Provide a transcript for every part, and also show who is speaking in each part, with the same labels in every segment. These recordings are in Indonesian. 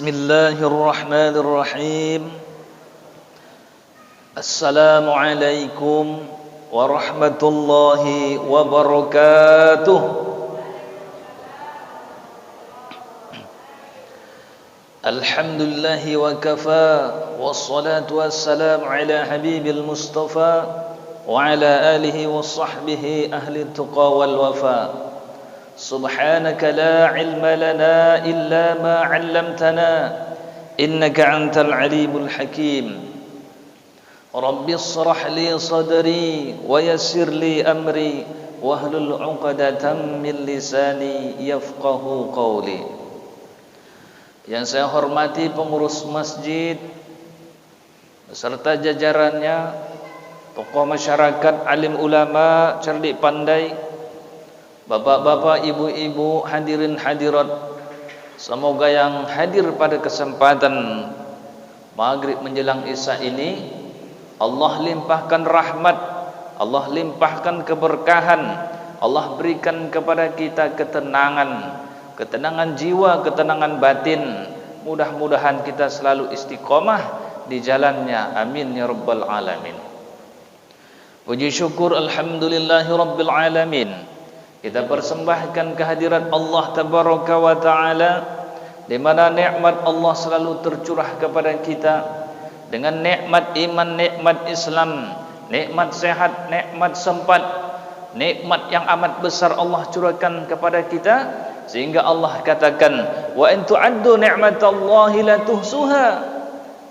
Speaker 1: Bismillahirrahmanirrahim. Assalamualaikum warahmatullahi wabarakatuh. Alhamdulillahi wa kafa, wassalatu wassalamu ala habibil mustafa wa ala alihi wa sahbihi ahli tuqa wal wafa. Subhanaka la ilma lana illa ma 'allamtana innaka antal alimul hakim. Rabbi shrah li sadri wa yassir li amri wahlul 'uqdatam min lisani yafqahu qawli. Yang saya hormati pengurus masjid beserta jajarannya, tokoh masyarakat, alim ulama, cerdik pandai, bapak-bapak, ibu-ibu, hadirin hadirat, semoga yang hadir pada kesempatan maghrib menjelang isya ini Allah limpahkan rahmat, Allah limpahkan keberkahan, Allah berikan kepada kita ketenangan, ketenangan jiwa, ketenangan batin. Mudah-mudahan kita selalu istiqomah di jalannya, amin ya rabbal alamin. Puji syukur alhamdulillahi rabbil alamin. Kita persembahkan kehadirat Allah tabaraka wa ta'ala, di mana nikmat Allah selalu tercurah kepada kita dengan nikmat iman, nikmat Islam, nikmat sehat, nikmat sempat, nikmat yang amat besar Allah curahkan kepada kita, sehingga Allah katakan wa in tu'addu ni'matallahi la tuhsuha,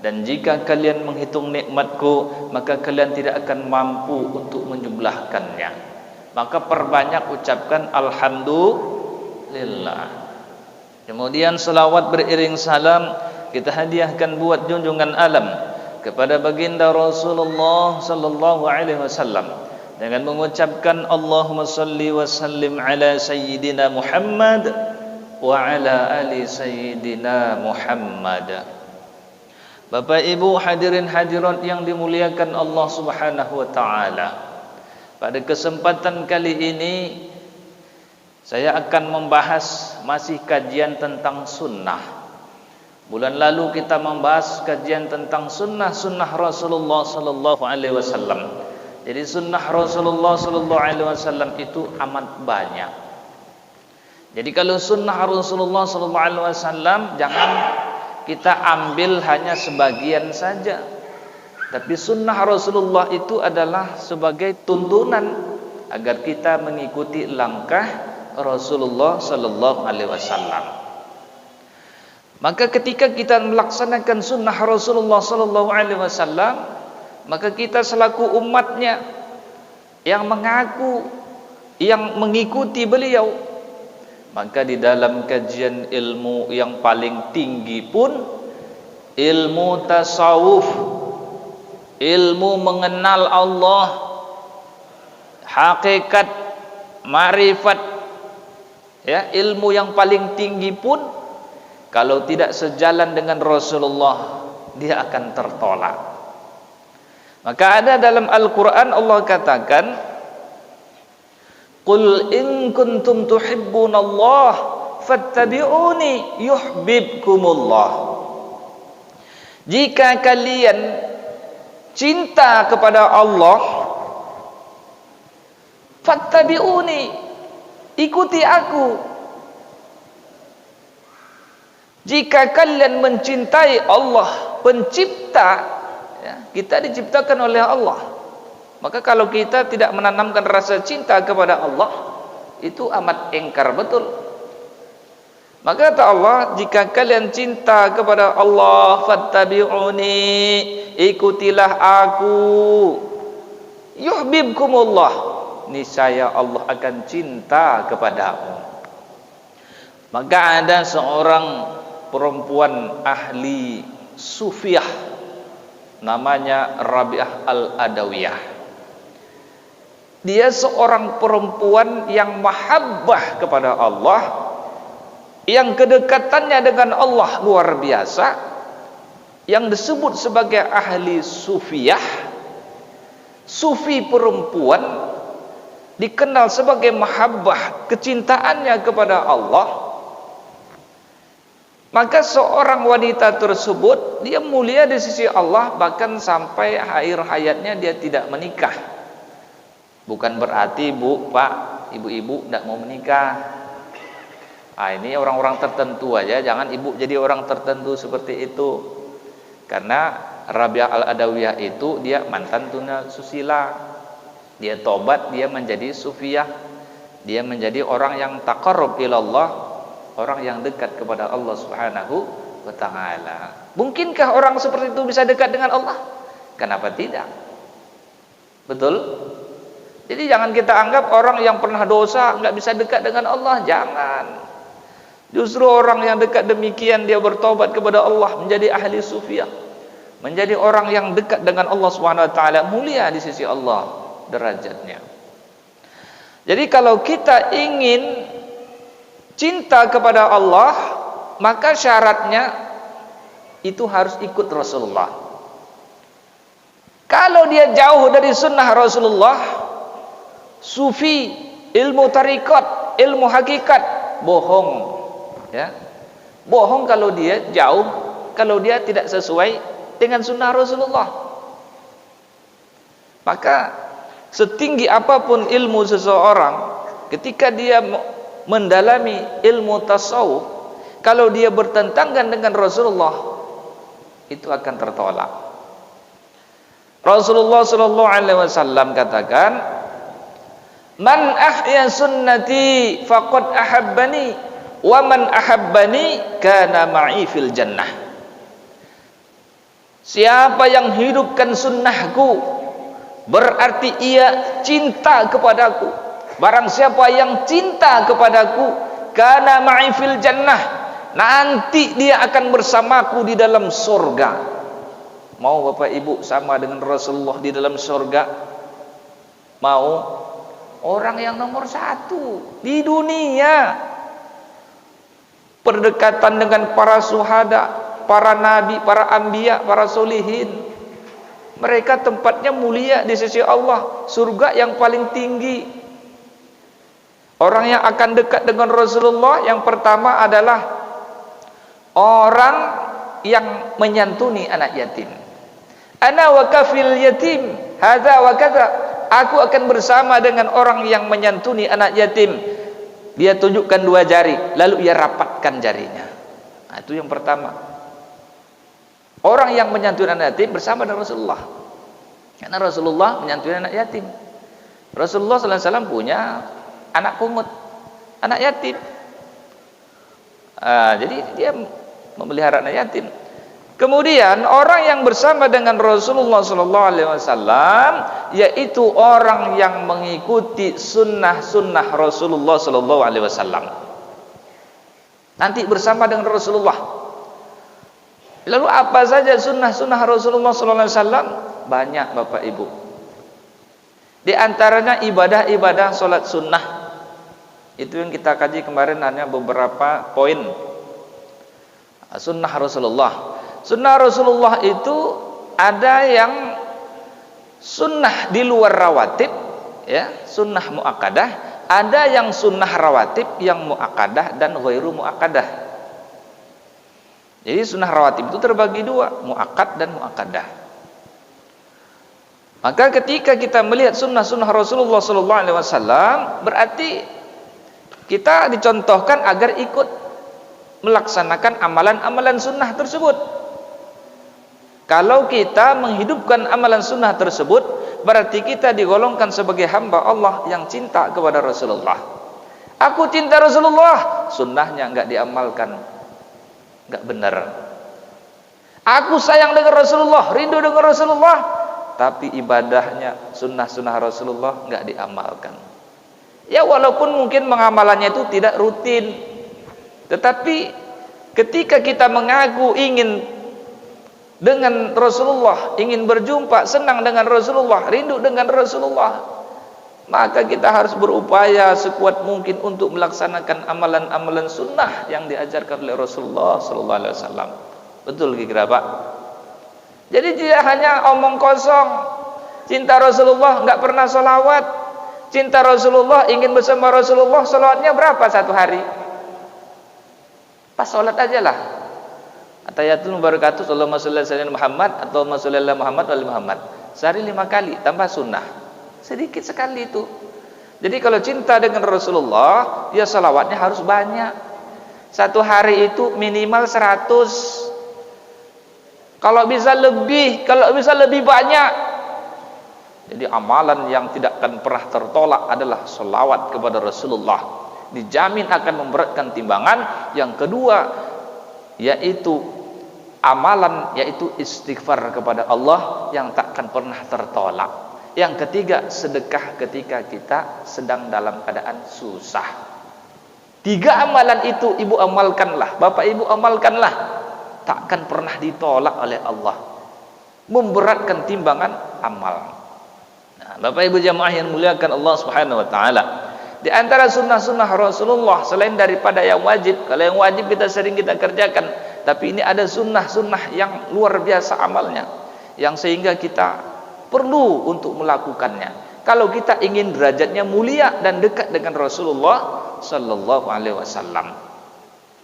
Speaker 1: dan jika kalian menghitung nikmatku maka kalian tidak akan mampu untuk menjumlahkannya. Maka perbanyak ucapkan alhamdulillah. Kemudian selawat beriring salam kita hadiahkan buat junjungan alam kepada baginda Rasulullah sallallahu alaihi wasallam dengan mengucapkan Allahumma salli wa sallim ala sayyidina Muhammad wa ala ali sayyidina Muhammad. Bapak Ibu hadirin hadirat yang dimuliakan Allah Subhanahu wa taala, pada kesempatan kali ini saya akan membahas masih kajian tentang sunnah. Bulan lalu kita membahas kajian tentang sunnah Rasulullah sallallahu alaihi wasallam. Jadi sunnah Rasulullah sallallahu alaihi wasallam itu amat banyak. Jadi kalau sunnah Rasulullah sallallahu alaihi wasallam jangan kita ambil hanya sebagian saja. Tapi sunnah Rasulullah itu adalah sebagai tuntunan agar kita mengikuti langkah Rasulullah sallallahu alaihi wasallam. Maka ketika kita melaksanakan sunnah Rasulullah sallallahu alaihi wasallam, maka kita selaku umatnya yang mengaku, yang mengikuti beliau, maka di dalam kajian ilmu yang paling tinggi pun, ilmu tasawuf, ilmu mengenal Allah, hakikat, marifat, ya, ilmu yang paling tinggi pun kalau tidak sejalan dengan Rasulullah, dia akan tertolak. Maka ada dalam Al-Quran Allah katakan, Qul in kuntum tuhibbunallah fattabi'uni yuhibbukumullah. Jika kalian cinta kepada Allah, fattabi'uni, ikuti aku. Jika kalian mencintai Allah pencipta, ya, kita diciptakan oleh Allah, maka kalau kita tidak menanamkan rasa cinta kepada Allah, itu amat engkar betul. Maka kata Allah, jika kalian cinta kepada Allah, fattabi'uni, ikutilah aku, yuhibbukumullah, niscaya Allah akan cinta kepadamu. Maka ada seorang perempuan ahli sufiyah namanya Rabi'ah al-Adawiyah. Dia seorang perempuan yang mahabbah kepada Allah, yang kedekatannya dengan Allah luar biasa, yang disebut sebagai ahli sufiyah. Sufi perempuan dikenal sebagai mahabbah, kecintaannya kepada Allah maka seorang wanita tersebut dia mulia di sisi Allah, bahkan sampai akhir hayatnya dia tidak menikah. Bukan berarti Bu, Pak, ibu-ibu tidak mau menikah. Ini orang-orang tertentu aja, jangan ibu jadi orang tertentu seperti itu. Karena Rabi'ah Al-Adawiyah itu dia mantan tuna susila. Dia tobat, dia menjadi sufiyah. Dia menjadi orang yang taqarrub ilallah, orang yang dekat kepada Allah Subhanahu wa ta'ala. Mungkinkah orang seperti itu bisa dekat dengan Allah? Kenapa tidak? Betul? Jadi jangan kita anggap orang yang pernah dosa nggak bisa dekat dengan Allah. Jangan. Justru orang yang dekat demikian dia bertobat kepada Allah, menjadi ahli sufiyah, menjadi orang yang dekat dengan Allah Subhanahu wa ta'ala, mulia di sisi Allah derajatnya. Jadi kalau kita ingin cinta kepada Allah, maka syaratnya itu harus ikut Rasulullah. Kalau dia jauh dari sunnah Rasulullah, sufi, ilmu tarikat, ilmu hakikat, bohong, ya. Bohong kalau dia jauh, kalau dia tidak sesuai dengan sunnah Rasulullah. Maka setinggi apapun ilmu seseorang, ketika dia mendalami ilmu tasawuf, kalau dia bertentangan dengan Rasulullah, itu akan tertolak. Rasulullah sallallahu alaihi wasallam katakan, "Man ahya sunnati faqad ahabbani, wa man ahabbani kana ma'i fil jannah." Siapa yang hidupkan sunnahku, berarti ia cinta kepadaku. Barang siapa yang cinta kepadaku, kana ma'i fil jannah, nanti dia akan bersamaku di dalam surga. Mau Bapak Ibu sama dengan Rasulullah di dalam surga? Mau? Orang yang nomor 1 di dunia, berdekatan dengan para syuhada, para nabi, para anbiya, para solihin. Mereka tempatnya mulia di sisi Allah, surga yang paling tinggi. Orang yang akan dekat dengan Rasulullah yang pertama adalah orang yang menyantuni anak yatim. Ana wa kafil yatim, hadza wa kadza. Aku akan bersama dengan orang yang menyantuni anak yatim. Dia tunjukkan 2 jari, lalu ia rapatkan jarinya. Nah, itu yang pertama. Orang yang menyantuni anak yatim bersama dengan Rasulullah. Karena Rasulullah menyantuni anak yatim. Rasulullah sallallahu alaihi wasallam punya anak pungut, anak yatim. Jadi dia memelihara anak yatim. Kemudian orang yang bersama dengan Rasulullah sallallahu alaihi wasallam, yaitu orang yang mengikuti sunnah-sunnah Rasulullah sallallahu alaihi wasallam. Nanti bersama dengan Rasulullah. Lalu apa saja sunnah-sunnah Rasulullah sallallahu alaihi wasallam? Banyak Bapak Ibu. Di antaranya ibadah-ibadah salat sunnah. Itu yang kita kaji kemarin, hanya beberapa poin. Sunnah Rasulullah. Sunnah Rasulullah itu ada yang sunnah di luar rawatib, ya, sunnah muakkadah. Ada yang sunnah rawatib yang muakkadah dan ghairu muakkadah. Jadi sunnah rawatib itu terbagi 2, muakkad dan muakkadah. Maka ketika kita melihat sunnah-sunnah Rasulullah sallallahu alaihi wasallam, berarti kita dicontohkan agar ikut melaksanakan amalan-amalan sunnah tersebut. Kalau kita menghidupkan amalan sunnah tersebut, berarti kita digolongkan sebagai hamba Allah yang cinta kepada Rasulullah. Aku cinta Rasulullah, sunnahnya enggak diamalkan, enggak benar. Aku sayang dengan Rasulullah, rindu dengan Rasulullah, tapi ibadahnya, sunnah-sunnah Rasulullah enggak diamalkan. Ya walaupun mungkin mengamalannya itu tidak rutin, tetapi ketika kita mengaku ingin dengan Rasulullah, ingin berjumpa, senang dengan Rasulullah, rindu dengan Rasulullah, maka kita harus berupaya sekuat mungkin untuk melaksanakan amalan-amalan sunnah yang diajarkan oleh Rasulullah sallallahu alaihi wasallam. Betul kira Pak? Jadi tidak hanya omong kosong, cinta Rasulullah enggak pernah sholawat, cinta Rasulullah, ingin bersama Rasulullah, sholawatnya berapa satu hari? Pas sholat aja lah. Atahiyatul mubarakatuh Allahumma sholli ala sayyidina Muhammad atau Allahumma sholli ala Muhammad wa ali Muhammad. Sehari 5 kali tambah sunnah. Sedikit sekali itu. Jadi kalau cinta dengan Rasulullah, ya salawatnya harus banyak. Satu hari itu minimal 100. Kalau bisa lebih banyak. Jadi amalan yang tidak akan pernah tertolak adalah salawat kepada Rasulullah. Dijamin akan memberatkan timbangan. Yang kedua yaitu amalan, yaitu istighfar kepada Allah yang takkan pernah tertolak. Yang ketiga, sedekah ketika kita sedang dalam keadaan susah. 3 amalan itu ibu amalkanlah, bapak ibu amalkanlah, takkan pernah ditolak oleh Allah. Memberatkan timbangan amal. Nah, bapak ibu jamaah yang muliakan Allah Subhanahu wa taala, di antara sunnah-sunnah Rasulullah selain daripada yang wajib, kalau yang wajib kita sering kita kerjakan, tapi ini ada sunnah-sunnah yang luar biasa amalnya, yang sehingga kita perlu untuk melakukannya. Kalau kita ingin derajatnya mulia dan dekat dengan Rasulullah sallallahu alaihi wasallam.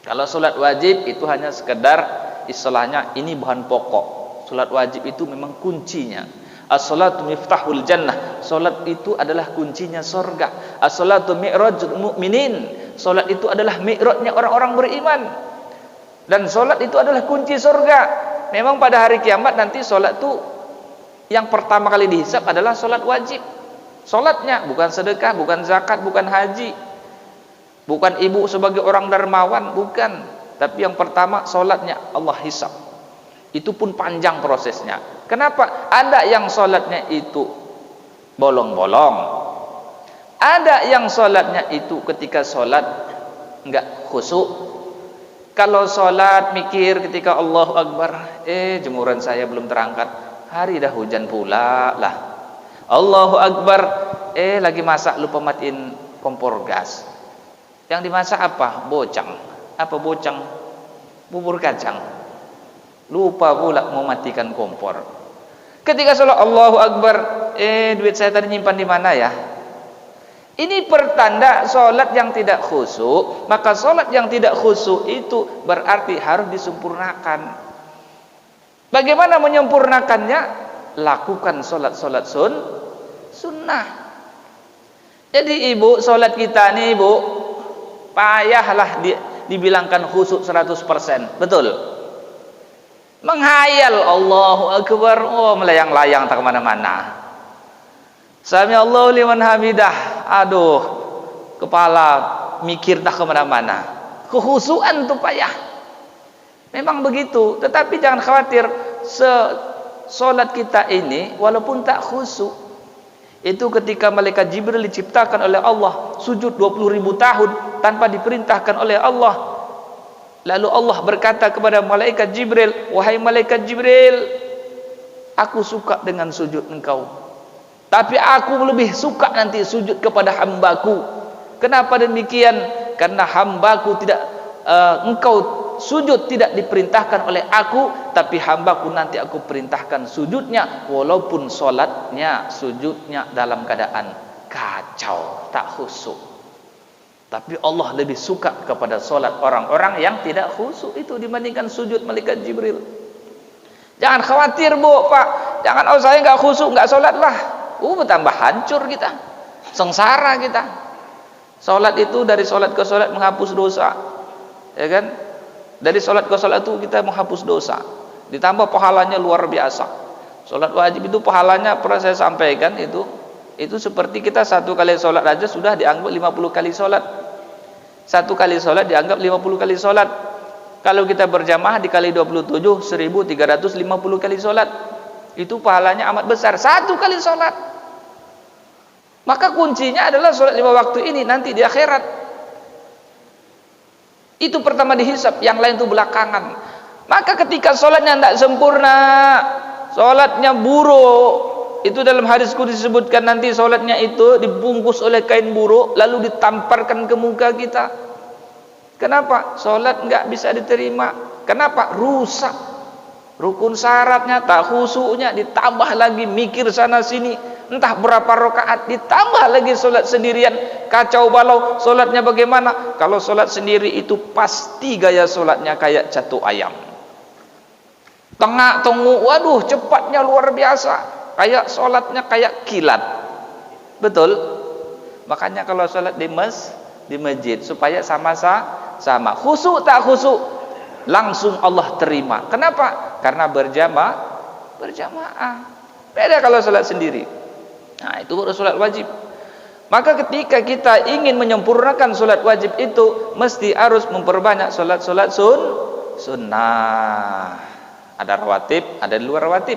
Speaker 1: Kalau salat wajib itu hanya sekedar istilahnya ini bahan pokok. Salat wajib itu memang kuncinya. As-salatu miftahul jannah. Salat itu adalah kuncinya surga. As-salatu mi'rajul mu'minin. Salat itu adalah mi'rajnya orang-orang beriman. Dan salat itu adalah kunci surga. Memang pada hari kiamat nanti salat itu yang pertama kali dihisab adalah salat wajib. Salatnya bukan sedekah, bukan zakat, bukan haji, bukan ibu sebagai orang dermawan, bukan. Tapi yang pertama salatnya Allah hisab. Itu pun panjang prosesnya. Kenapa? Ada yang salatnya itu bolong-bolong. Ada yang salatnya itu ketika salat enggak khusyuk. Kalau salat mikir ketika Allahu Akbar, jemuran saya belum terangkat. Hari dah hujan pula lah. Allahu Akbar, lagi masak lupa matiin kompor gas. Yang dimasak apa? Bocang. Apa bocang? Bubur kacang. Lupa pula mau matikan kompor. Ketika salat Allahu Akbar, duit saya tadi nyimpan di mana ya? Ini pertanda salat yang tidak khusyuk. Maka salat yang tidak khusyuk itu berarti harus disempurnakan. Bagaimana menyempurnakannya? Lakukan salat-salat sunnah. Jadi ibu, salat kita nih ibu, payahlah dibilangkan khusyuk 100%. Betul? Menghayal Allahu Akbar, melayang-layang tak kemana-mana. Sami Allahu liman hamidah. Aduh, kepala mikir tak kemana-mana. Kekhusyukan tuh payah. Memang begitu. Tetapi jangan khawatir, salat kita ini walaupun tak khusyuk, itu ketika malaikat Jibril diciptakan oleh Allah sujud 20.000 tahun tanpa diperintahkan oleh Allah. Lalu Allah berkata kepada malaikat Jibril, wahai malaikat Jibril, aku suka dengan sujud engkau, tapi aku lebih suka nanti sujud kepada hambaku. Kenapa demikian? Karena hambaku tidak engkau sujud tidak diperintahkan oleh aku, tapi hambaku nanti aku perintahkan sujudnya, walaupun solatnya sujudnya dalam keadaan kacau, tak khusyuk. Tapi Allah lebih suka kepada solat orang-orang yang tidak khusyuk itu dibandingkan sujud malaikat Jibril. Jangan khawatir bu, pak, jangan saya nggak khusyuk nggak solat lah, bertambah hancur kita, sengsara kita. Solat itu dari solat ke solat menghapus dosa, ya kan? Dari solat ke solat itu kita menghapus dosa, ditambah pahalanya luar biasa. Solat wajib itu pahalanya pernah saya sampaikan, itu seperti kita 1 kali solat aja sudah dianggap 50 kali solat. 1 kali solat dianggap 50 kali solat. Kalau kita berjamaah dikali 27, 1350 kali solat. Itu pahalanya amat besar, 1 kali solat. Maka kuncinya adalah solat 5 waktu ini nanti di akhirat. Itu pertama dihisab, yang lain itu belakangan. Maka ketika sholatnya tidak sempurna, sholatnya buruk, itu dalam hadis qudsi disebutkan nanti sholatnya itu dibungkus oleh kain buruk lalu ditamparkan ke muka kita. Kenapa? Sholat nggak bisa diterima. Kenapa? Rusak. Rukun syaratnya, tak khusyuknya, ditambah lagi mikir sana sini, entah berapa rakaat, ditambah lagi sholat sendirian, kacau balau. Sholatnya bagaimana? Kalau sholat sendiri itu pasti gaya sholatnya kayak jatuh ayam.
Speaker 2: Tengah tunggu, waduh cepatnya luar biasa, kayak sholatnya kayak kilat. Betul? Makanya kalau sholat di masjid supaya sama khusyuk tak khusyuk langsung Allah terima. Kenapa? Karena berjamaah. Beda kalau sholat sendiri. Nah, itu baru sholat wajib. Maka ketika kita ingin menyempurnakan sholat wajib itu mesti harus memperbanyak sholat sunnah. Ada rawatib, ada di luar rawatib.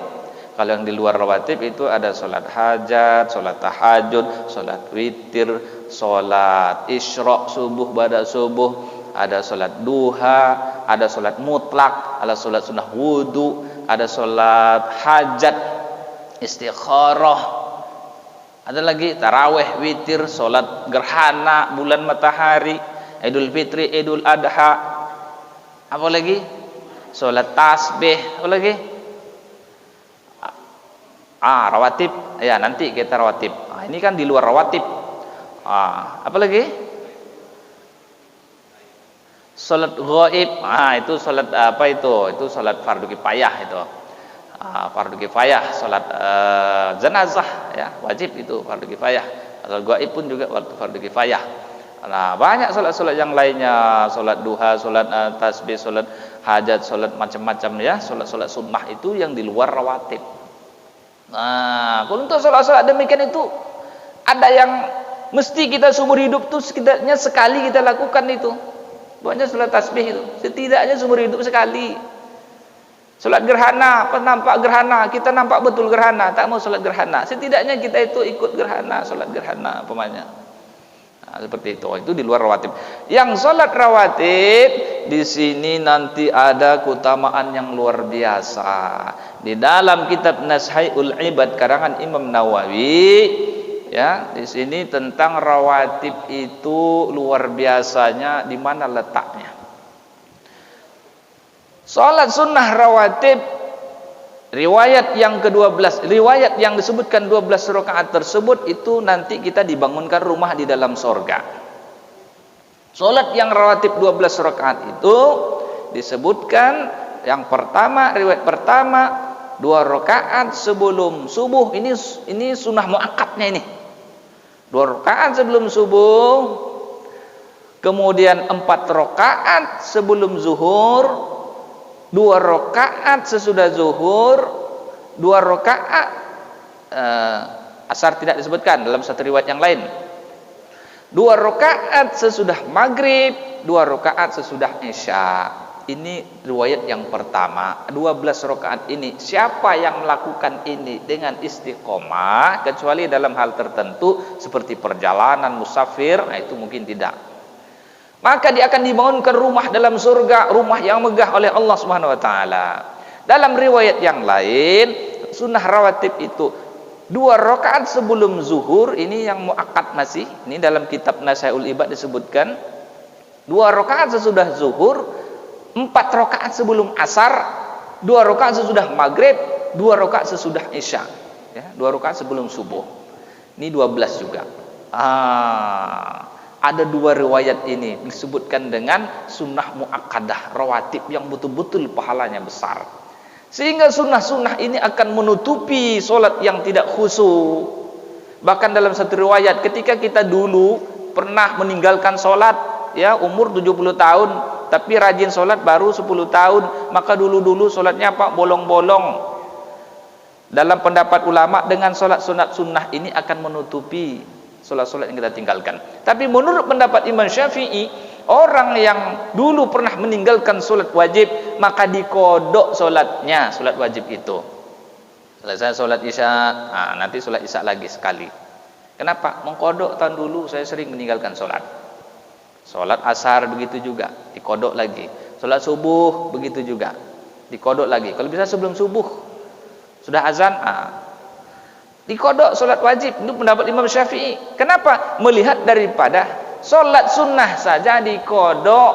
Speaker 2: Kalau yang di luar rawatib itu ada sholat hajat, sholat tahajud, sholat witir, sholat isyraq subuh pada subuh, ada sholat duha, ada sholat mutlak, ada sholat sunnah wudu, ada sholat hajat, istikharah, ada lagi taraweh, witir, sholat gerhana, bulan matahari, idul fitri, idul adha, apa lagi? Sholat tasbih, apa lagi? Rawatib. Ya, nanti kita rawatib. Ini kan di luar rawatib. Apa lagi? Sholat ghaib. Itu sholat apa itu? Itu sholat fardu kifayah itu. Fardu kifayah, sholat jenazah, ya, wajib itu fardu kifayah. Sholat ghaib pun juga fardu kifayah. Nah, banyak sholat-sholat yang lainnya, sholat duha, sholat tasbih, sholat hajat, sholat macam-macam, ya, sholat-sholat sunnah itu yang di luar rawatib. Nah, untuk sholat-sholat demikian itu ada yang mesti kita seumur hidup tuh setidaknya sekali kita lakukan itu. Banyak sholat tasbih itu, setidaknya seumur hidup sekali. Sholat gerhana, nampak gerhana, kita nampak betul gerhana, tak mau sholat gerhana, setidaknya kita itu ikut gerhana, sholat gerhana, umpamanya. Nah, seperti itu di luar rawatib. Yang sholat rawatib di sini nanti ada keutamaan yang luar biasa. Di dalam kitab Nashaiul Ibad karangan Imam Nawawi, ya, di sini tentang rawatib itu luar biasanya di mana letaknya. Sholat sunnah rawatib, riwayat yang ke-12, riwayat yang disebutkan 12 rakaat tersebut itu nanti kita dibangunkan rumah di dalam sorga. Sholat yang rawatib 12 rakaat itu disebutkan yang pertama, riwayat pertama 2 rakaat sebelum subuh. Ini sunnah muakkadnya ini. 2 rakaat sebelum subuh, kemudian 4 rakaat sebelum zuhur, 2 rakaat sesudah zuhur, 2 rakaat asar tidak disebutkan dalam satu riwayat yang lain. 2 rakaat sesudah maghrib, 2 rakaat sesudah isya. Ini riwayat yang pertama. 12 rakaat ini siapa yang melakukan ini dengan istiqomah, kecuali dalam hal tertentu seperti perjalanan musafir, itu mungkin tidak. Maka dia akan dibangunkan rumah dalam surga, rumah yang megah oleh Allah Subhanahu wa taala. Dalam riwayat yang lain, sunnah rawatib itu 2 rakaat sebelum zuhur, ini yang muakkad masih. Ini dalam kitab Nashaiul Ibad disebutkan 2 rakaat sesudah zuhur, 4 rakaat sebelum asar, 2 rakaat sesudah maghrib, 2 rakaat sesudah isya. Ya, 2 rakaat sebelum subuh. Ini 12 juga. Ada 2 riwayat ini disebutkan dengan sunnah muakkadah rawatib yang betul-betul pahalanya besar. Sehingga sunnah-sunnah ini akan menutupi solat yang tidak khusyuk. Bahkan dalam satu riwayat ketika kita dulu pernah meninggalkan solat, ya, umur 70 tahun tapi rajin solat baru 10 tahun, maka dulu-dulu solatnya apa? Bolong-bolong. Dalam pendapat ulama dengan solat sunat sunnah ini akan menutupi solat-solat yang kita tinggalkan. Tapi menurut pendapat Imam Syafi'i, orang yang dulu pernah meninggalkan solat wajib, maka dikodok solatnya, solat wajib itu. Selesai solat isya, nanti solat isya lagi sekali. Kenapa? Mengkodok tahun dulu saya sering meninggalkan solat. Solat asar begitu juga, dikodok lagi. Solat subuh begitu juga, dikodok lagi. Kalau bisa sebelum subuh, sudah azan, dikodok solat wajib. Itu pendapat Imam Syafi'i. Kenapa? Melihat daripada solat sunnah saja dikodok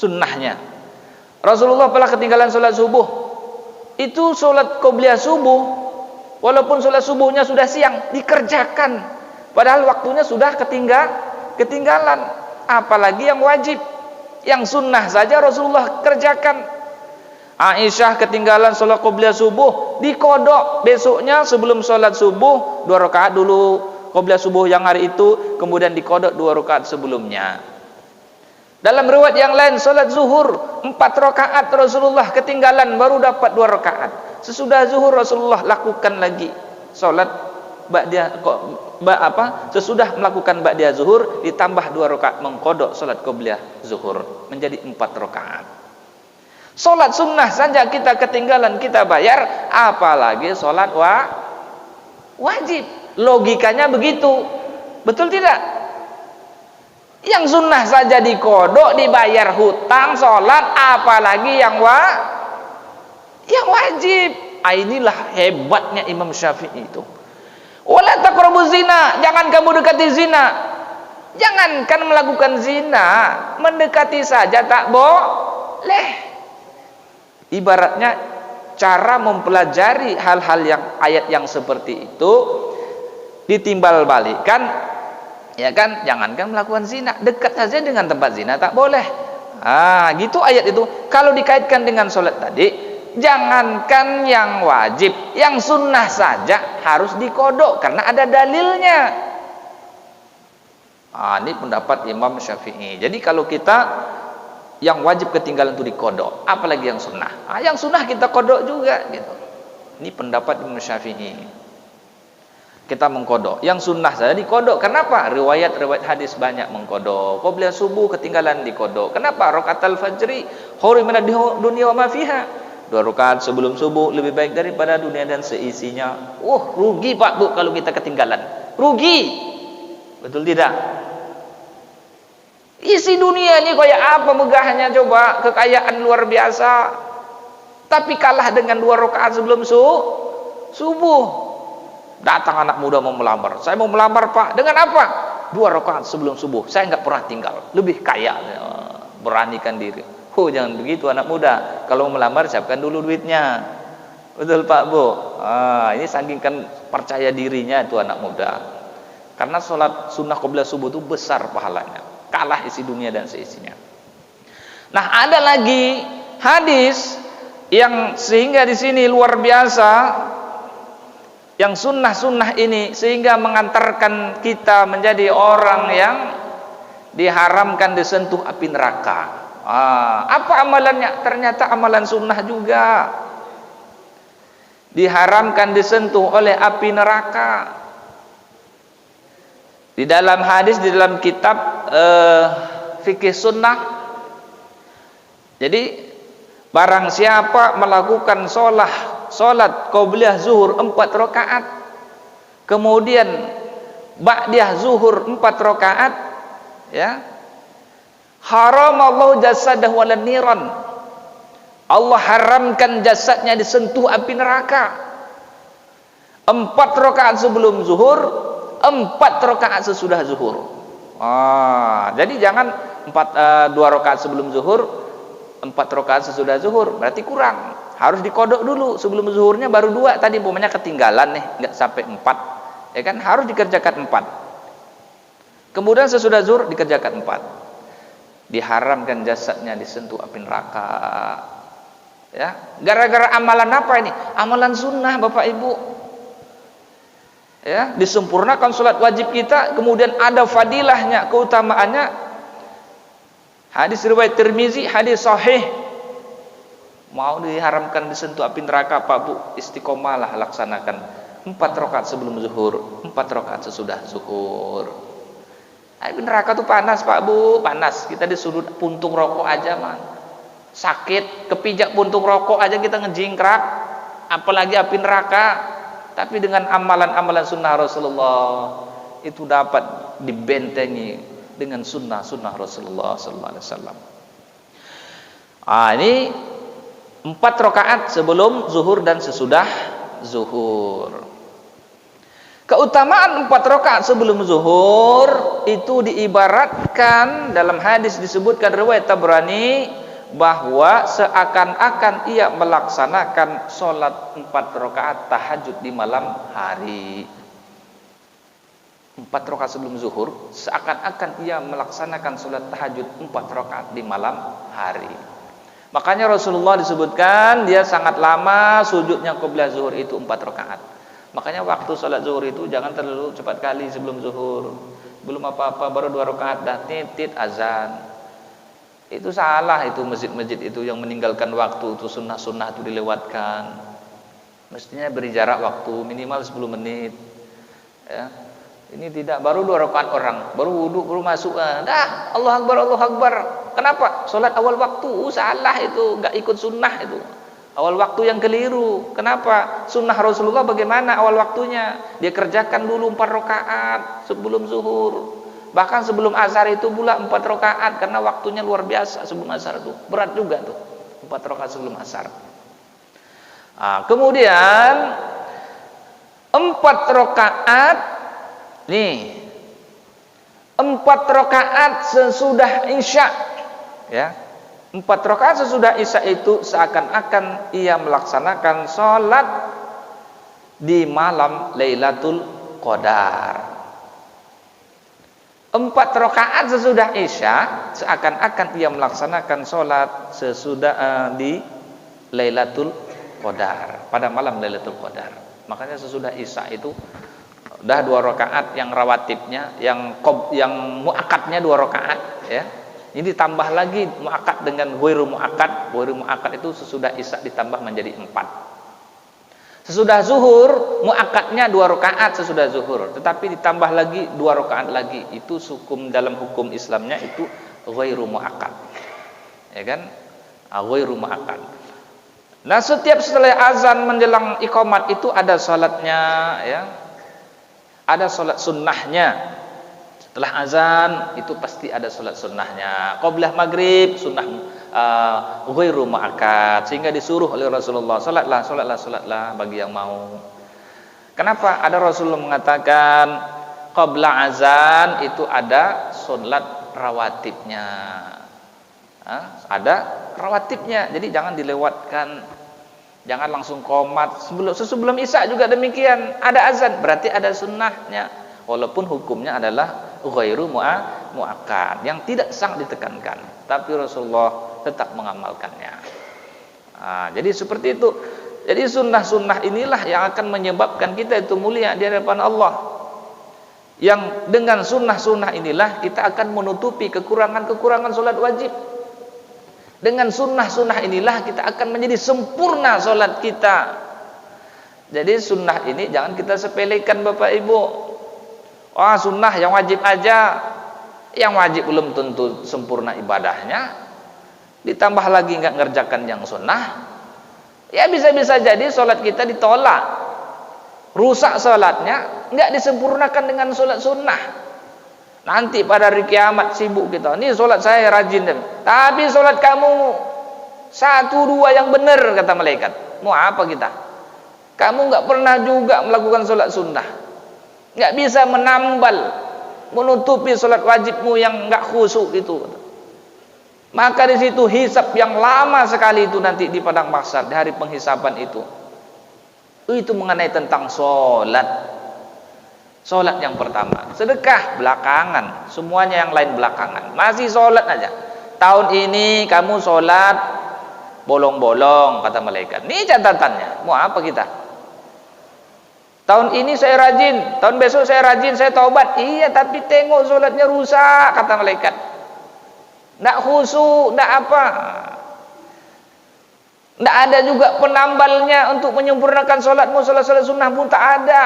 Speaker 2: sunnahnya. Rasulullah pernah ketinggalan solat subuh. Itu solat qobliyah subuh, walaupun solat subuhnya sudah siang, dikerjakan. Padahal waktunya sudah ketinggalan. Apalagi yang wajib. Yang sunnah saja Rasulullah kerjakan. Aisyah ketinggalan sholat qobliyah subuh, dikodok besoknya sebelum sholat subuh 2 rakaat dulu qobliyah subuh yang hari itu, kemudian dikodok 2 rakaat sebelumnya. Dalam riwayat yang lain sholat zuhur 4 rakaat Rasulullah ketinggalan baru dapat 2 rakaat. Sesudah zuhur Rasulullah lakukan lagi sholat sesudah melakukan ba'diyah zuhur ditambah 2 rakaat mengkodok sholat qobliyah zuhur menjadi 4 rakaat. Sholat sunnah saja kita ketinggalan kita bayar, apalagi sholat wajib. Logikanya begitu, betul tidak? Yang sunnah saja dikodok dibayar hutang sholat, apalagi yang wajib. Inilah hebatnya Imam Syafi'i itu. Wala taqrabuz zina, jangan kamu dekati zina. Jangankan melakukan zina, mendekati saja tak boleh. Ibaratnya cara mempelajari hal-hal yang ayat yang seperti itu ditimbal balikan, ya kan? Jangankan melakukan zina, dekat saja dengan tempat zina tak boleh. Gitu ayat itu. Kalau dikaitkan dengan sholat tadi, jangankan yang wajib, yang sunnah saja harus dikodok karena ada dalilnya. Ini pendapat Imam Syafi'i. Jadi kalau kita yang wajib ketinggalan itu dikodok, apalagi yang sunnah. Yang sunnah kita kodok juga gitu. Ini pendapat Imam Syafi'i. Kita mengkodok. Yang sunnah saja dikodok. Kenapa? Riwayat hadis banyak mengkodok. Qobliyah subuh ketinggalan dikodok. Kenapa? Rakaatul fajri khairum minad dunya wa ma fiha. 2 rakaat sebelum subuh lebih baik daripada dunia dan seisinya. Rugi Pak Bu kalau kita ketinggalan. Rugi. Betul tidak? Isi dunia ini kayak apa megahnya coba, kekayaan luar biasa. Tapi kalah dengan 2 rakaat sebelum subuh. Datang anak muda mau melamar. Saya mau melamar Pak. Dengan apa? 2 rakaat sebelum subuh. Saya nggak pernah tinggal. Lebih kaya. Beranikan diri. Jangan begitu anak muda. Kalau mau melamar siapkan dulu duitnya. Betul Pak Bu. Ini saking percaya dirinya itu anak muda. Karena sholat sunnah qobliyah subuh itu besar pahalanya. Kalah isi dunia dan seisinya. Nah, ada lagi hadis yang sehingga di sini luar biasa, yang sunnah-sunnah ini sehingga mengantarkan kita menjadi orang yang diharamkan disentuh api neraka. Apa amalannya? Ternyata amalan sunnah juga. Diharamkan disentuh oleh api neraka. Di dalam hadis, di dalam kitab fikih sunnah, jadi barang siapa melakukan sholat qobliyah zuhur 4 rakaat, kemudian ba'diyah zuhur 4 rakaat, ya, haramallahu jasadahu ala niran, Allah haramkan jasadnya disentuh api neraka. 4 rakaat sebelum zuhur, 4 rakaat sesudah zuhur. Jadi jangan 2 rakaat sebelum zuhur, 4 rakaat sesudah zuhur, berarti kurang. Harus dikodok dulu sebelum zuhurnya baru 2. Tadi umpamanya ketinggalan nih, nggak sampai 4. Ya kan, harus dikerjakan 4. Kemudian sesudah zuhur dikerjakan 4. Diharamkan jasadnya disentuh api neraka. Ya, gara-gara amalan apa ini? Amalan sunnah Bapak Ibu. Ya, disempurnakan sholat wajib kita, kemudian ada fadilahnya, keutamaannya. Hadis riwayat Tirmizi, hadis sahih. Mau diharamkan disentuh api neraka Pak Bu, istiqomalah laksanakan 4 rakaat sebelum zuhur, 4 rakaat sesudah zuhur. Api neraka tuh panas Pak Bu, panas. Kita di sudut puntung rokok aja man, sakit, kepijak puntung rokok aja kita ngejingkrak, apalagi api neraka. Tapi dengan amalan-amalan sunnah Rasulullah itu dapat dibentengi dengan sunnah Rasulullah sallallahu alaihi wasallam. Ini 4 rakaat sebelum zuhur dan sesudah zuhur. Keutamaan 4 rakaat sebelum zuhur itu diibaratkan dalam hadis, disebutkan riwayat Tabrani, bahwa seakan-akan ia melaksanakan sholat 4 rakaat tahajud di malam hari. 4 rakaat sebelum zuhur, seakan-akan ia melaksanakan sholat tahajud 4 rakaat di malam hari. Makanya Rasulullah disebutkan dia sangat lama sujudnya qabla zuhur itu 4 rakaat. Makanya waktu sholat zuhur itu jangan terlalu cepat kali sebelum zuhur. Belum apa-apa baru 2 rakaat dah titit azan. Itu salah itu masjid-masjid itu yang meninggalkan waktu itu sunnah-sunnah itu dilewatkan. Mestinya beri jarak waktu minimal 10 menit. Ya. Ini tidak, baru 2 rakaat orang, baru wudu, baru masuk. Dah, Allahu Akbar, Allahu Akbar. Kenapa? Salat awal waktu, salah itu, enggak ikut sunnah itu. Awal waktu yang keliru. Kenapa? Sunnah Rasulullah bagaimana awal waktunya? Dia kerjakan dulu 4 rakaat sebelum zuhur. Bahkan sebelum asar itu pula 4 rakaat karena waktunya luar biasa sebelum asar itu. Berat juga tuh. 4 rakaat sebelum asar. Kemudian 4 rakaat nih, 4 rakaat sesudah Isya, ya. 4 rakaat sesudah Isya itu seakan-akan ia melaksanakan sholat di malam Lailatul Qadar. 4 rakaat sesudah Isya seakan-akan ia melaksanakan sholat sesudah di Lailatul Qadar, pada malam Lailatul Qadar. Makanya sesudah Isya itu udah 2 rakaat yang rawatibnya, yang muakkadnya 2 rakaat, ya. Ini ditambah lagi muakkad dengan ghairu muakkad. Ghairu muakkad itu sesudah Isya ditambah menjadi 4. Sesudah zuhur muakkadnya 2 rakaat sesudah zuhur, tetapi ditambah lagi 2 rakaat lagi. Itu dalam hukum Islamnya itu ghairu muakkad. Ya kan? Ghairu muakkad. Nah, setiap setelah azan menjelang iqamat itu ada salatnya, ya. Ada salat sunnahnya. Setelah azan itu pasti ada salat sunnahnya. Qablah maghrib sunnah ghairu muakkad, sehingga disuruh oleh Rasulullah salatlah bagi yang mau. Kenapa? Ada Rasulullah mengatakan qabla azan itu ada salat rawatibnya. Ada rawatibnya. Jadi jangan dilewatkan. Jangan langsung qomat. Sebelum Isya juga demikian. Ada azan, berarti ada sunnahnya. Walaupun hukumnya adalah ghairu muakkad, yang tidak sangat ditekankan, tapi Rasulullah tetap mengamalkannya. Jadi seperti itu. Jadi sunnah-sunnah inilah yang akan menyebabkan kita itu mulia di hadapan Allah. Yang dengan sunnah-sunnah inilah kita akan menutupi kekurangan-kekurangan solat wajib. Dengan sunnah-sunnah inilah kita akan menjadi sempurna solat kita. Jadi sunnah ini jangan kita sepelekan Bapak Ibu. Sunnah yang wajib aja. Yang wajib belum tentu sempurna ibadahnya. Ditambah lagi nggak ngerjakan yang sunnah, ya bisa-bisa jadi solat kita ditolak. Rusak solatnya, nggak disempurnakan dengan solat sunnah. Nanti pada hari kiamat sibuk kita, ini solat saya rajin, tapi solat kamu 1-2 yang benar kata malaikat. Mau apa kita? Kamu nggak pernah juga melakukan solat sunnah, nggak bisa menambal, menutupi solat wajibmu yang nggak khusyuk itu. Maka di situ hisab yang lama sekali itu nanti di padang mahsyar, di hari penghisaban itu mengenai tentang solat. Solat yang pertama, sedekah belakangan, semuanya yang lain belakangan. Masih solat aja. Tahun ini kamu solat bolong-bolong kata malaikat. Ini catatannya. Mau apa kita? Tahun ini saya rajin, tahun besok saya rajin, saya taubat. Iya, tapi tengok solatnya rusak kata malaikat. Nggak khusyuk, nggak apa. Nggak ada juga penambalnya untuk menyempurnakan solatmu, solat sunnah pun tak ada.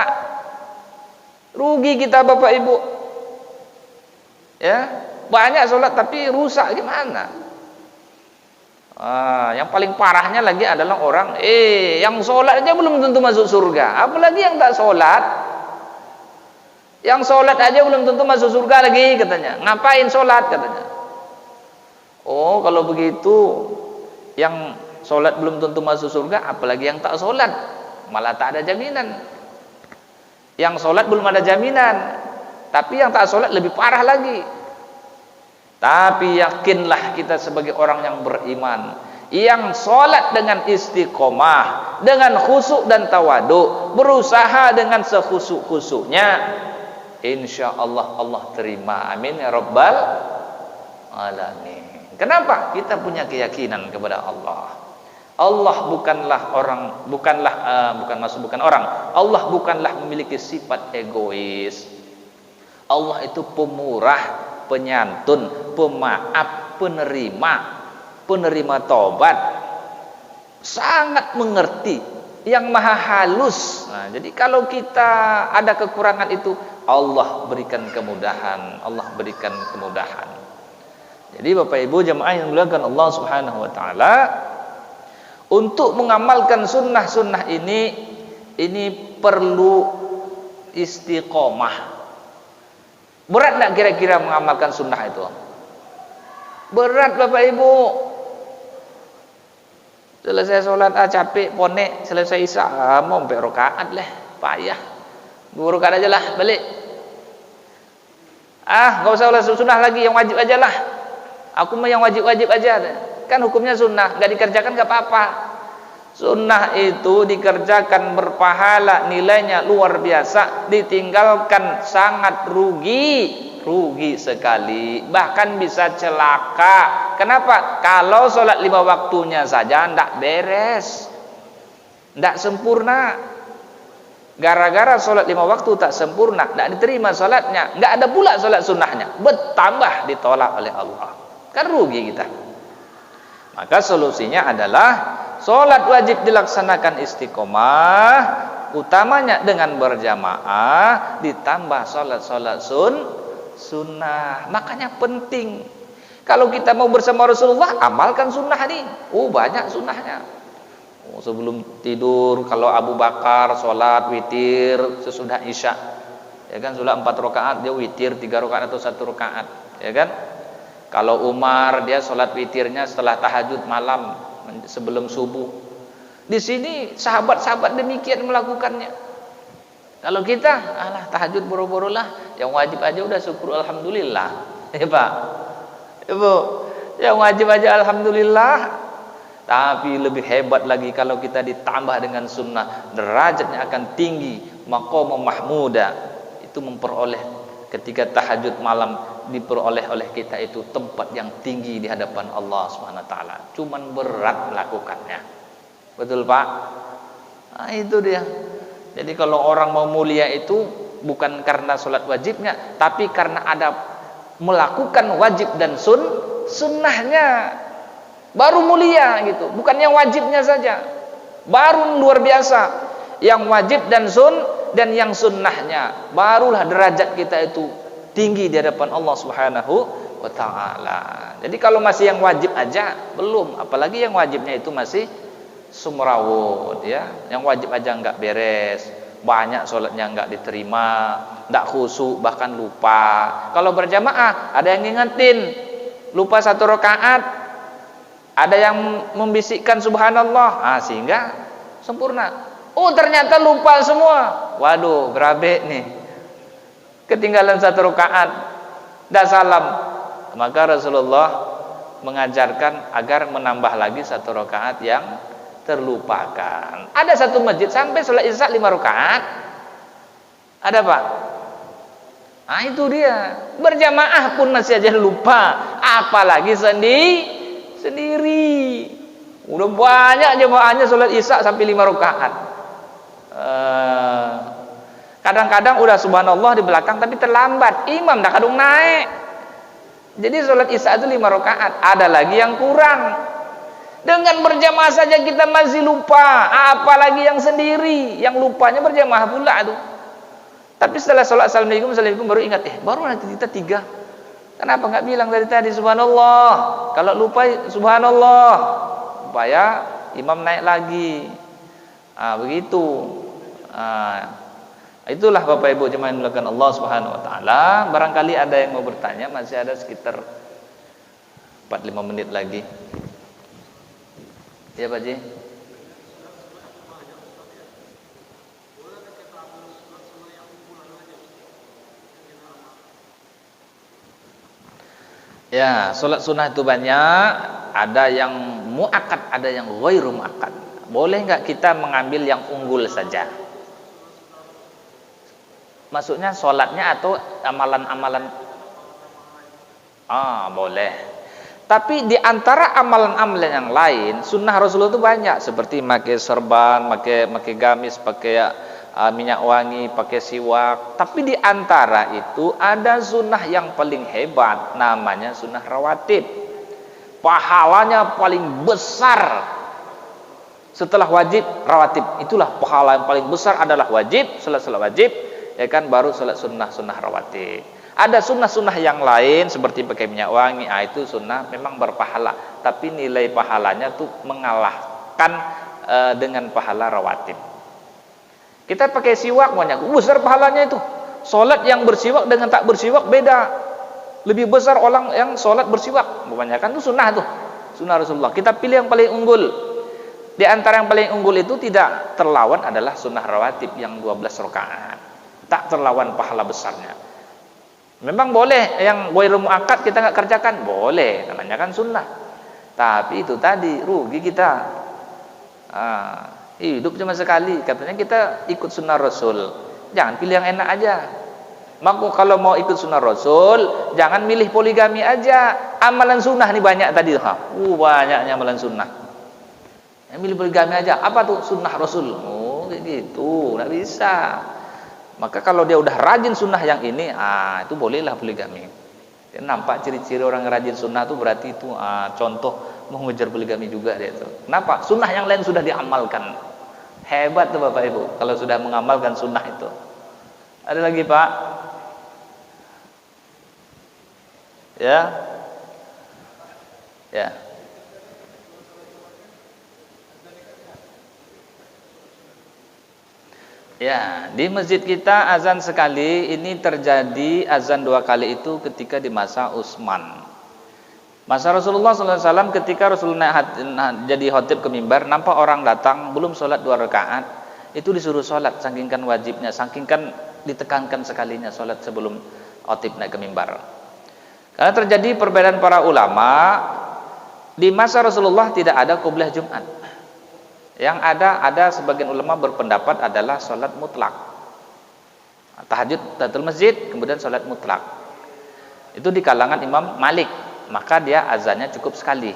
Speaker 2: Rugi kita Bapak Ibu. Ya, banyak solat tapi rusak gimana? Yang paling parahnya lagi adalah orang yang solat aja belum tentu masuk surga, apalagi yang tak solat. Yang solat aja belum tentu masuk surga lagi katanya. Ngapain solat katanya? Oh, kalau begitu yang solat belum tentu masuk surga, apalagi yang tak solat, malah tak ada jaminan. Yang solat belum ada jaminan, tapi yang tak solat lebih parah lagi. Tapi yakinlah kita sebagai orang yang beriman, yang solat dengan istiqomah, dengan khusyuk dan tawadu, berusaha dengan sekhusyuk-khusyuknya, insya Allah Allah terima. Amin ya rabbal alamin. Kenapa? Kita punya keyakinan kepada Allah. Allah bukanlah orang, bukan orang. Allah bukanlah memiliki sifat egois. Allah itu pemurah, penyantun, pemaaf, penerima taubat, sangat mengerti, yang maha halus. Nah, jadi kalau kita ada kekurangan itu, Allah berikan kemudahan, Allah berikan kemudahan. Jadi Bapak Ibu jemaah yang dimuliakan Allah Subhanahu wa taala, untuk mengamalkan sunnah-sunnah ini perlu istiqomah. Berat enggak kira-kira mengamalkan sunnah itu? Berat Bapak Ibu. Selesai sholat capek, ponek, selesai isya mau 4 rakaat lah, payah. 2 rakaat aja lah, balik. Enggak usah sholat sunnah lagi, yang wajib aja lah. Aku mah yang wajib-wajib aja. Kan hukumnya sunnah, enggak dikerjakan enggak apa-apa. Sunnah itu dikerjakan berpahala, nilainya luar biasa, ditinggalkan sangat rugi sekali, bahkan bisa celaka. Kenapa? Kalau sholat 5 waktunya saja ndak beres, ndak sempurna. Gara-gara sholat 5 waktu tak sempurna, ndak diterima sholatnya, nggak ada pula sholat sunnahnya, bertambah ditolak oleh Allah. Kan rugi kita. Maka solusinya adalah sholat wajib dilaksanakan istiqomah, utamanya dengan berjamaah, ditambah sholat-sholat sunnah. Makanya penting, kalau kita mau bersama Rasulullah, amalkan sunnah nih. Banyak sunnahnya. Sebelum tidur, kalau Abu Bakar sholat witir sesudah isya, ya kan, sholat 4 rakaat, dia witir 3 rakaat atau 1 rakaat, ya kan. Kalau Umar, dia sholat witirnya setelah tahajud malam sebelum subuh. Di sini sahabat-sahabat demikian melakukannya. Kalau kita, tahajud boro-boro lah, yang wajib aja udah syukur alhamdulillah. Ya Pak, Ibu, yang wajib aja alhamdulillah. Tapi lebih hebat lagi kalau kita ditambah dengan sunnah, derajatnya akan tinggi, maqam mahmuda. Itu memperoleh ketika tahajud malam, diperoleh oleh kita itu tempat yang tinggi di hadapan Allah Subhanahu wa taala. Cuman berat melakukannya. Betul Pak? Nah, itu dia. Jadi kalau orang mau mulia itu bukan karena sholat wajibnya, tapi karena ada melakukan wajib dan sunnahnya, baru mulia gitu. Bukan yang wajibnya saja, baru luar biasa. Yang wajib dan yang sunnahnya, barulah derajat kita itu tinggi di hadapan Allah Subhanahu wa taala. Jadi kalau masih yang wajib aja belum, apalagi yang wajibnya itu masih sumrawut, ya. Yang wajib aja enggak beres, banyak sholatnya enggak diterima, enggak khusyuk, bahkan lupa. Kalau berjamaah ada yang ngingetin, lupa 1 rakaat, ada yang membisikkan subhanallah, sehingga sempurna. Ternyata lupa semua. Waduh, berabe nih, ketinggalan 1 rakaat, dah salam. Maka Rasulullah mengajarkan agar menambah lagi 1 rakaat yang terlupakan. Ada satu masjid sampai sholat isya 5 rakaat. Ada Pak? Itu dia. Berjamaah pun masih aja lupa, apalagi sendiri. Udah banyak jamaahnya sholat isya sampai 5 rakaat. Kadang-kadang udah subhanallah di belakang tapi terlambat, imam dah kadung naik. Jadi sholat isya itu 5 rakaat, ada lagi yang kurang. Dengan berjamaah saja kita masih lupa, apalagi yang sendiri, yang lupanya berjamaah pula tuh. Tapi setelah sholat assalamualaikum baru ingat, baru nanti kita 3. Kenapa nggak bilang dari tadi subhanallah? Kalau lupa subhanallah, supaya imam naik lagi. Begitu. Itulah Bapak Ibu jemaah yang dimuliakan Allah Subhanahu wa taala. Barangkali ada yang mau bertanya, masih ada sekitar 4-5 menit lagi. Ya Pak Ji. Ya, sholat sunnah itu banyak. Ada yang muakkad, ada yang ghairu muakkad. Boleh nggak kita mengambil yang unggul saja? Maksudnya sholatnya atau amalan-amalan? Boleh. Tapi di antara amalan-amalan yang lain, sunnah Rasulullah itu banyak, seperti pakai serban, pakai gamis, pakai minyak wangi, pakai siwak. Tapi di antara itu ada sunnah yang paling hebat, namanya sunnah rawatib. Pahalanya paling besar setelah wajib rawatib. Itulah pahala yang paling besar adalah wajib, salat wajib, ya kan, baru salat sunnah rawatib. Ada sunnah-sunnah yang lain seperti pakai minyak wangi, itu sunnah memang berpahala, tapi nilai pahalanya tuh mengalahkan dengan pahala rawatib. Kita pakai siwak banyak, besar pahalanya itu. Salat yang bersiwak dengan tak bersiwak beda. Lebih besar orang yang salat bersiwak. Kebanyakan itu sunnah tuh, sunnah Rasulullah. Kita pilih yang paling unggul. Di antara yang paling unggul itu tidak terlawan adalah sunnah rawatib yang 12 rakaat. Tak terlawan pahala besarnya. Memang boleh yang ghairul muakkad kita nggak kerjakan, boleh, namanya kan sunnah. Tapi itu tadi rugi kita. Hidup cuma sekali, katanya kita ikut sunnah Rasul. Jangan pilih yang enak aja. Maka kalau mau ikut sunnah Rasul, jangan milih poligami aja. Amalan sunnah nih banyak tadi, banyaknya amalan sunnah. Yang milih poligami aja, apa tuh sunnah Rasul? Oh, kayak gitu, nggak bisa. Maka kalau dia udah rajin sunnah yang ini, itu bolehlah poligami. Dia nampak ciri-ciri orang rajin sunnah itu berarti itu contoh mau ngejar poligami juga dia itu. Kenapa? Sunnah yang lain sudah diamalkan. Hebat tuh Bapak Ibu kalau sudah mengamalkan sunnah itu. Ada lagi Pak? Ya. Ya. Ya, di masjid kita azan sekali, ini terjadi azan 2 kali itu ketika di masa Utsman. Masa Rasulullah SAW ketika Rasulullah jadi khotib ke mimbar, nampak orang datang belum sholat 2 rakaat, itu disuruh sholat, sakingkan wajibnya, sakingkan ditekankan sekalinya sholat sebelum khotib naik ke mimbar. Karena terjadi perbedaan para ulama, di masa Rasulullah tidak ada qobliyah Jumat. Yang ada sebagian ulama berpendapat adalah sholat mutlak, tahajud tahiyatul masjid, kemudian sholat mutlak. Itu di kalangan Imam Malik, maka dia azannya cukup sekali.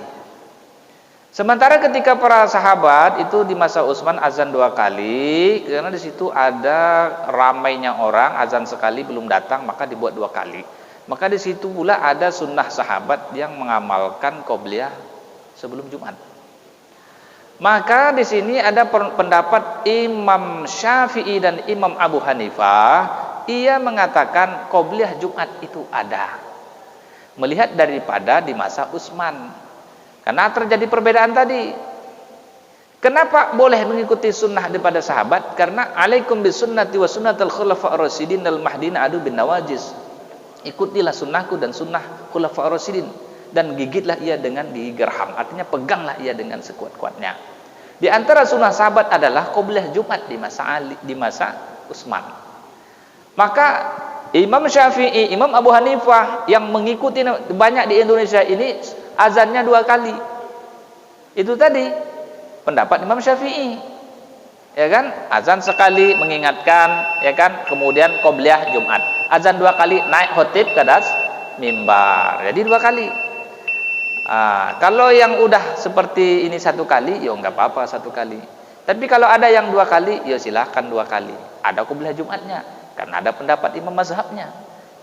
Speaker 2: Sementara ketika para sahabat itu di masa Utsman azan 2 kali, karena di situ ada ramainya orang, azan sekali belum datang, maka dibuat 2 kali. Maka di situ pula ada sunnah sahabat yang mengamalkan qobliyah sebelum Jumat. Maka di sini ada pendapat Imam Syafi'i dan Imam Abu Hanifah, ia mengatakan qobliyah Jumat itu ada. Melihat daripada di masa Utsman. Karena terjadi perbedaan tadi. Kenapa boleh mengikuti sunnah daripada sahabat? Karena alaikum bisunnati wa sunnatul khulafa'ir rasyidin al mahdin adu bin nawajiz. Ikutilah sunnahku dan sunnah khulafa'ir rasyidin, dan gigitlah ia dengan gigi gerham, artinya peganglah ia dengan sekuat-kuatnya. Di antara sunnah sahabat adalah qobliyah Jumat di masa Utsman. Maka Imam Syafi'i, Imam Abu Hanifah yang mengikuti banyak di Indonesia ini azannya 2 kali. Itu tadi pendapat Imam Syafi'i. Ya kan? Azan sekali mengingatkan, ya kan? Kemudian qobliyah Jumat. Azan 2 kali naik khotib ke atas mimbar. Jadi 2 kali. Kalau yang udah seperti ini 1 kali, ya nggak apa-apa 1 kali. Tapi kalau ada yang 2 kali, ya silahkan 2 kali. Ada qobliyah Jumatnya, karena ada pendapat imam mazhabnya,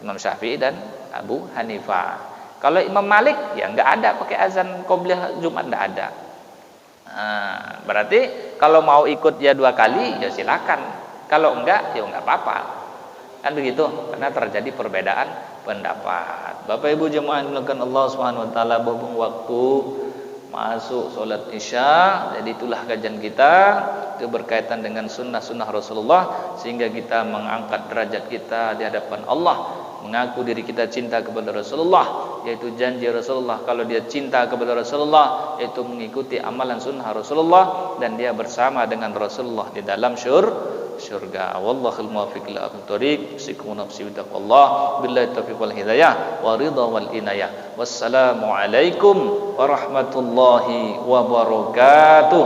Speaker 2: Imam Syafi'i dan Abu Hanifah. Kalau Imam Malik, ya nggak ada pakai azan qobliyah Jumat, nggak ada. Berarti kalau mau ikut ya 2 kali, ya silakan. Kalau enggak, ya nggak apa-apa. Kan begitu, karena terjadi perbedaan pendapat. Bapak Ibu jemaah yang dimuliakan Allah Subhanahu wa taala, berhubung waktu masuk salat Isya, jadi itulah kajian kita, itu berkaitan dengan sunnah-sunnah Rasulullah, sehingga kita mengangkat derajat kita di hadapan Allah, mengaku diri kita cinta kepada Rasulullah, yaitu janji Rasulullah kalau dia cinta kepada Rasulullah yaitu mengikuti amalan sunnah Rasulullah, dan dia bersama dengan Rasulullah di dalam syurga. Wallahul muwaffiq ila aqwamit thoriq. Sikum nafsi bi taqwallah, billahi taufiq wal hidayah wa ridha wal inayah. Wassalamu alaikum warahmatullahi wabarakatuh.